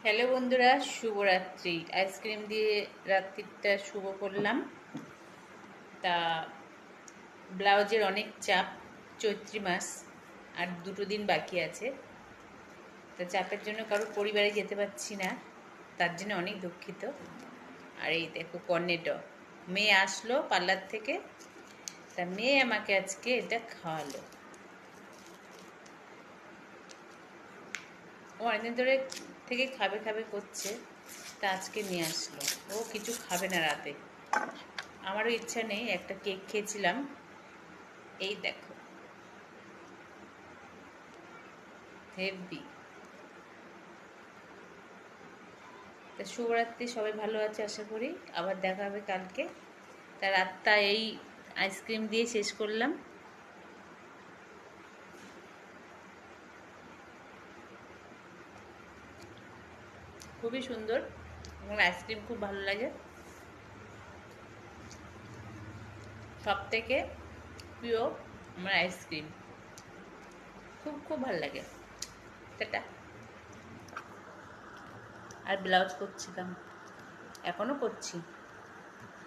Hello বন্ধুরা, শুভরাত্রি। Ice cream দিয়ে রাত্রিটা শুভ করলাম। তা ব্লাউজের অনেক চাপ, চৈত্রী মাস আর 2 দিন বাকি আছে। তা চাপের জন্য কারোর পরিবারে যেতে পারছি না, তার জন্য অনেক দুঃখিত। আর এই দেখো কর্নেটো, মেয়ে আসলো পার্লার থেকে, তা মেয়ে আমাকে আজকে এটা খাওয়ালো। ও অনেকদিন ধরে থেকে খাবে খাবে করছে, তা আজকে নিয়ে আসলো। ও কিছু খাবে না রাতে। আমারও ইচ্ছা নেই, একটা কেক খেয়েছিলাম। এই দেখো, হেভি। তা শুভরাত্রি, সবাই ভালো আছে আশা করি। আবার দেখা হবে কালকে। তা রাতটা এই আইসক্রিম দিয়ে শেষ করলাম। খুবই সুন্দর, আমার আইসক্রিম খুব ভালো লাগে। সব থেকে প্রিয় আমার আইসক্রিম, খুব খুব ভালো লাগে। টাটা। আর ব্লাউজ করছিলাম, এখনো করছি।